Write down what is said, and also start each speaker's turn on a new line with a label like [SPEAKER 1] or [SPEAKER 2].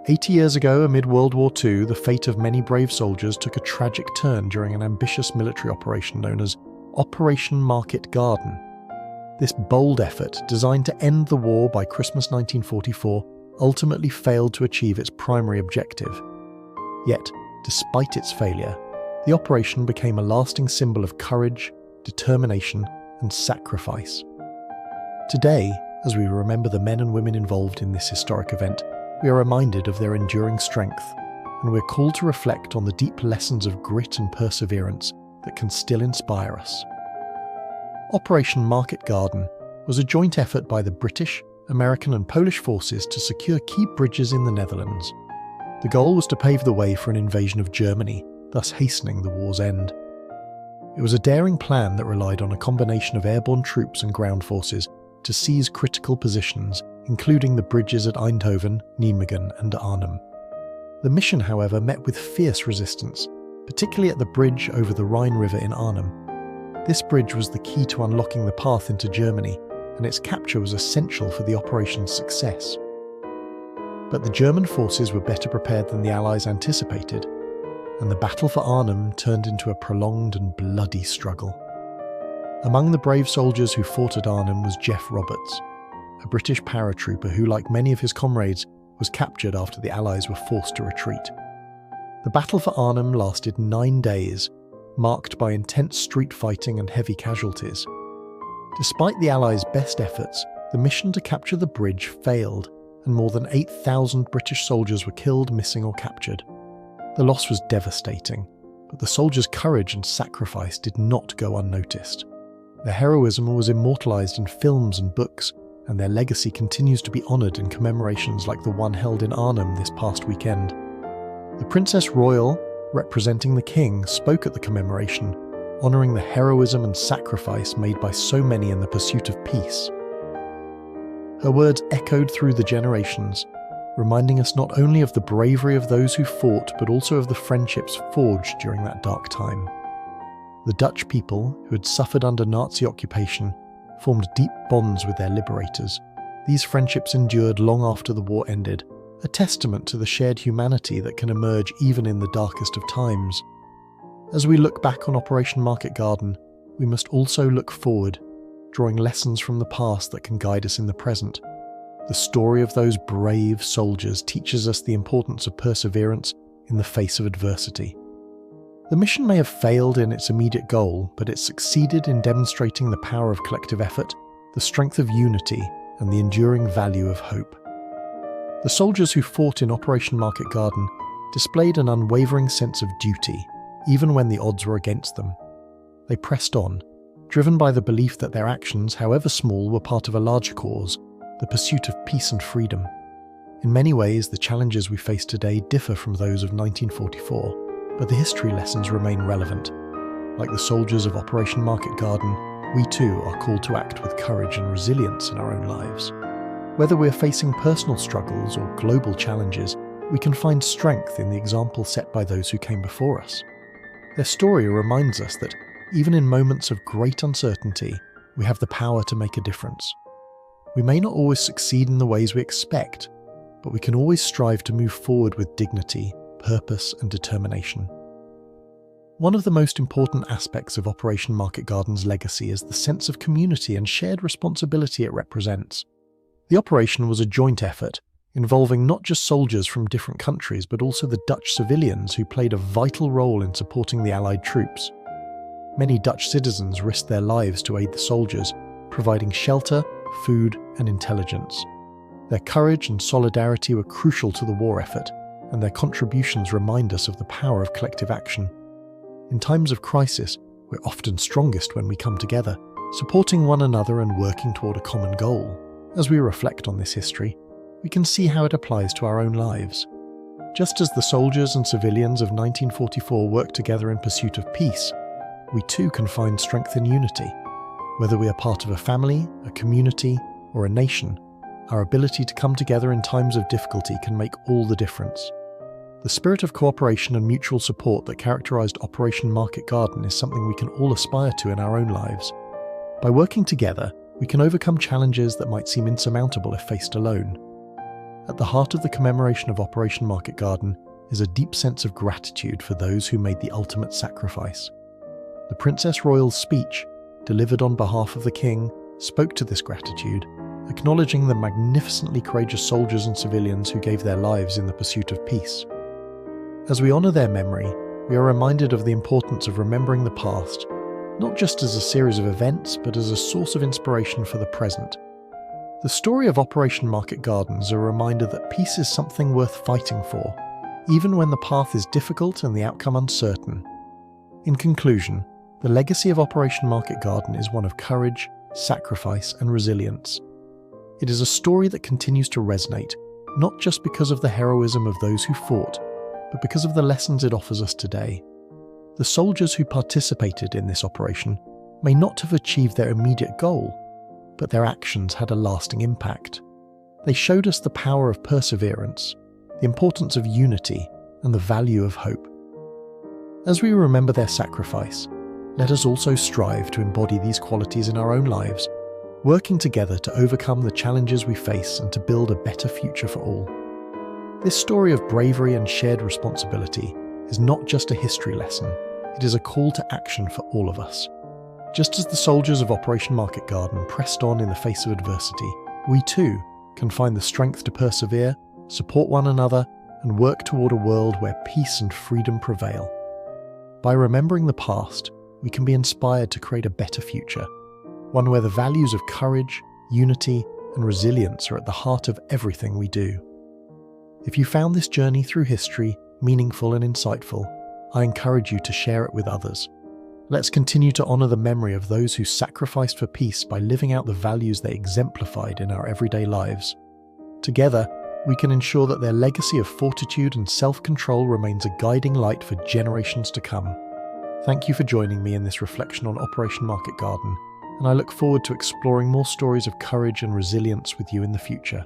[SPEAKER 1] 80 years ago, amid World War II, the fate of many brave soldiers took a tragic turn during an ambitious military operation known as Operation Market Garden. This bold effort, designed to end the war by Christmas 1944, ultimately failed to achieve its primary objective. Yet, despite its failure, the operation became a lasting symbol of courage, determination, and sacrifice. Today, as we remember the men and women involved in this historic event, we are reminded of their enduring strength, and we're called to reflect on the deep lessons of grit and perseverance that can still inspire us. Operation Market Garden was a joint effort by the British, American and Polish forces to secure key bridges in the Netherlands. The goal was to pave the way for an invasion of Germany, thus hastening the war's end. It was a daring plan that relied on a combination of airborne troops and ground forces to seize critical positions, including the bridges at Eindhoven, Nijmegen and Arnhem. The mission, however, met with fierce resistance, particularly at the bridge over the Rhine River in Arnhem. This bridge was the key to unlocking the path into Germany, and its capture was essential for the operation's success. But the German forces were better prepared than the Allies anticipated, and the battle for Arnhem turned into a prolonged and bloody struggle. Among the brave soldiers who fought at Arnhem was Jeff Roberts, a British paratrooper who, like many of his comrades, was captured after the Allies were forced to retreat. The battle for Arnhem lasted 9 days, marked by intense street fighting and heavy casualties. Despite the Allies' best efforts, the mission to capture the bridge failed, and more than 8,000 British soldiers were killed, missing or captured. The loss was devastating, but the soldiers' courage and sacrifice did not go unnoticed. Their heroism was immortalised in films and books, and their legacy continues to be honoured in commemorations like the one held in Arnhem this past weekend. The Princess Royal, representing the King, spoke at the commemoration, honouring the heroism and sacrifice made by so many in the pursuit of peace. Her words echoed through the generations, reminding us not only of the bravery of those who fought, but also of the friendships forged during that dark time. The Dutch people, who had suffered under Nazi occupation, formed deep bonds with their liberators. These friendships endured long after the war ended, a testament to the shared humanity that can emerge even in the darkest of times. As we look back on Operation Market Garden, we must also look forward, drawing lessons from the past that can guide us in the present. The story of those brave soldiers teaches us the importance of perseverance in the face of adversity. The mission may have failed in its immediate goal, but it succeeded in demonstrating the power of collective effort, the strength of unity, and the enduring value of hope. The soldiers who fought in Operation Market Garden displayed an unwavering sense of duty, even when the odds were against them. They pressed on, driven by the belief that their actions, however small, were part of a larger cause, the pursuit of peace and freedom. In many ways, the challenges we face today differ from those of 1944, but the history lessons remain relevant. Like the soldiers of Operation Market Garden, we too are called to act with courage and resilience in our own lives. Whether we're facing personal struggles or global challenges, we can find strength in the example set by those who came before us. Their story reminds us that, even in moments of great uncertainty, we have the power to make a difference. We may not always succeed in the ways we expect, but we can always strive to move forward with dignity, purpose and determination. One of the most important aspects of Operation Market Garden's legacy is the sense of community and shared responsibility it represents. The operation was a joint effort, involving not just soldiers from different countries, but also the Dutch civilians who played a vital role in supporting the Allied troops. Many Dutch citizens risked their lives to aid the soldiers, providing shelter, food and intelligence. Their courage and solidarity were crucial to the war effort, and their contributions remind us of the power of collective action. In times of crisis, we're often strongest when we come together, supporting one another and working toward a common goal. As we reflect on this history, we can see how it applies to our own lives. Just as the soldiers and civilians of 1944 worked together in pursuit of peace, we too can find strength in unity. Whether we are part of a family, a community, or a nation, our ability to come together in times of difficulty can make all the difference. The spirit of cooperation and mutual support that characterized Operation Market Garden is something we can all aspire to in our own lives. By working together, we can overcome challenges that might seem insurmountable if faced alone. At the heart of the commemoration of Operation Market Garden is a deep sense of gratitude for those who made the ultimate sacrifice. The Princess Royal's speech, delivered on behalf of the King, spoke to this gratitude, acknowledging the magnificently courageous soldiers and civilians who gave their lives in the pursuit of peace. As we honour their memory, we are reminded of the importance of remembering the past, not just as a series of events, but as a source of inspiration for the present. The story of Operation Market Garden is a reminder that peace is something worth fighting for, even when the path is difficult and the outcome uncertain. In conclusion, the legacy of Operation Market Garden is one of courage, sacrifice, and resilience. It is a story that continues to resonate, not just because of the heroism of those who fought, but because of the lessons it offers us today. The soldiers who participated in this operation may not have achieved their immediate goal, but their actions had a lasting impact. They showed us the power of perseverance, the importance of unity, and the value of hope. As we remember their sacrifice, let us also strive to embody these qualities in our own lives, working together to overcome the challenges we face and to build a better future for all. This story of bravery and shared responsibility is not just a history lesson, it is a call to action for all of us. Just as the soldiers of Operation Market Garden pressed on in the face of adversity, we too can find the strength to persevere, support one another, and work toward a world where peace and freedom prevail. By remembering the past, we can be inspired to create a better future, one where the values of courage, unity, and resilience are at the heart of everything we do. If you found this journey through history meaningful and insightful, I encourage you to share it with others. Let's continue to honour the memory of those who sacrificed for peace by living out the values they exemplified in our everyday lives. Together, we can ensure that their legacy of fortitude and self-control remains a guiding light for generations to come. Thank you for joining me in this reflection on Operation Market Garden, and I look forward to exploring more stories of courage and resilience with you in the future.